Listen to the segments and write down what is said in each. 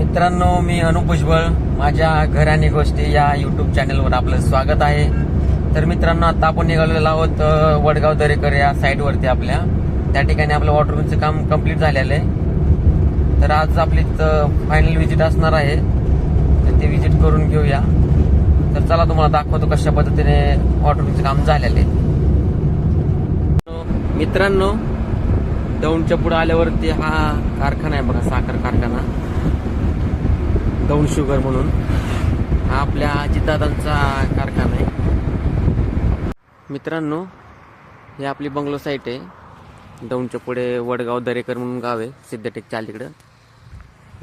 मित्रांनो, मी अनुप भुजबळ. माझ्या घर आणि गोष्टी या यूट्यूब चॅनलवर आपलं स्वागत आहे. तर मित्रांनो, आता आपण निघालेलो आहोत वडगाव दरेकर या साईडवरती. आपल्या त्या ठिकाणी आपलं वॉटरप्रूफचं काम कम्प्लीट झालेलं आहे. तर आज आपली फायनल व्हिजिट असणार आहे, तर ते व्हिजिट करून घेऊया. तर चला, तुम्हाला दाखवतो कशा पद्धतीने वॉटरप्रूफचं काम झालेलं आहे. मित्रांनो, दौंडच्या पुढे आल्यावरती हा कारखाना आहे बघा, साखर कारखाना दौंड शुगर म्हणून. हा आपल्या अजितदादांचा कारखाना आहे. मित्रांनो, ही आपली बंगलो साईट आहे. दौंडच्या पुढे वडगाव दरेकर म्हणून गाव आहे, सिद्धटेकच्या अलीकडं.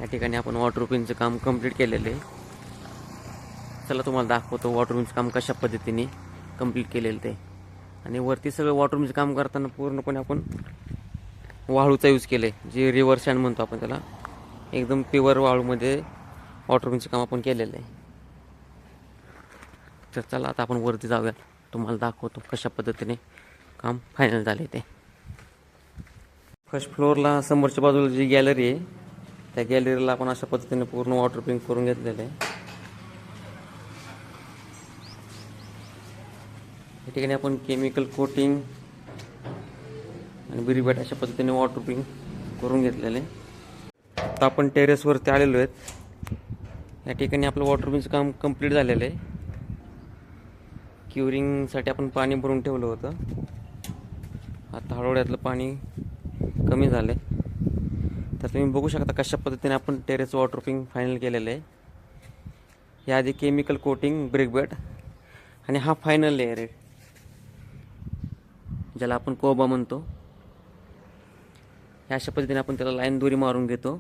या ठिकाणी आपण वॉटरप्रूफिंगचं काम कंप्लीट केलेलं आहे. चला, तुम्हाला दाखवतो वॉटरप्रूफिंगचं काम कशा पद्धतीने कंप्लीट केलेलं ते. आणि वरती सगळं वॉटरप्रूफिंगचं काम करताना पूर्णपणे आपण वाळूचा यूज केले, जे रिव्हर सँड म्हणतो आपण त्याला. एकदम प्युअर वाळूमध्ये वॉटरप्रूफिंगचं काम आपण केलेलं आहे. तर चला, आता आपण वरती जाऊया, तुम्हाला दाखवतो कशा पद्धतीने काम फायनल झाले ते. फर्स्ट फ्लोअरला समोरच्या बाजूला जी गॅलरी आहे, त्या गॅलरीला आपण अशा पद्धतीने पूर्ण वॉटरप्रूफिंग करून घेतलेलं आहे. या ठिकाणी आपण केमिकल कोटिंग आणि ब्रिगबॅट अशा पद्धतीने वॉटरप्रूफिंग करून घेतलेले. आता आपण टेरेसवरती आलेलो आहेत. या ठिकाणी आपलं वॉटरप्रूफिंगचं काम कंप्लीट झालेलं आहे. क्युरिंगसाठी आपण पाणी भरून ठेवलं होतं. आता हळूहळू यातलं पाणी कमी झालं आहे. तर तुम्ही बघू शकता कशा पद्धतीने आपण टेरेस वॉटरप्रूफिंग फायनल केलेलं आहे. याआधी केमिकल कोटिंग, ब्रिगबॅट आणि हा फायनल लेअर आहे, ज्याला आपण कोबा म्हणतो. ह्या अशा पद्धतीने आपण त्याला लाईन दोरी मारून घेतो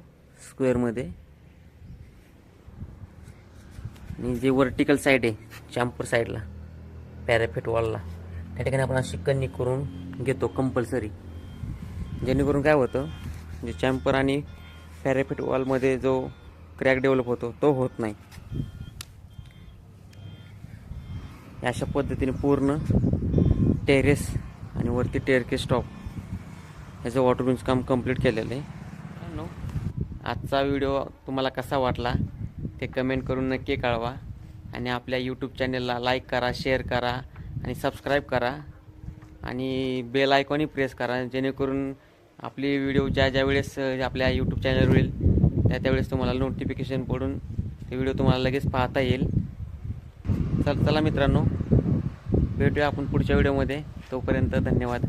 स्क्वेअरमध्ये. आणि जे वर्टिकल साईड आहे, चॅम्पर साईडला, पॅराफेट वॉलला, त्या ठिकाणी आपण अशी कन्नी करून घेतो कंपल्सरी. जेणेकरून काय होतं, जे चॅम्पर आणि पॅराफेट वॉलमध्ये जो क्रॅक डेव्हलप होतो तो होत नाही. अशा पद्धतीने पूर्ण टेरेस आणि वरती टेअरकेस टॉप ह्याचं वॉटरप्रूफिंगचं काम कंप्लीट केलेलं आहे. आजचा व्हिडिओ तुम्हाला कसा वाटला ते कमेंट करून नक्की कळवा. आणि आपल्या यूट्यूब चॅनलला लाईक करा, शेअर करा आणि सबस्क्राईब करा. आणि बेल आयकॉनही प्रेस करा, जेणेकरून आपली व्हिडिओ ज्या वेळेस आपल्या यूट्यूब चॅनलवर येईल त्यावेळेस तुम्हाला नोटिफिकेशन पडून ते व्हिडिओ तुम्हाला लगेच पाहता येईल. चला मित्रांनो, भेटूया आपण पुढच्या व्हिडिओमध्ये. तोपर्यंत धन्यवाद.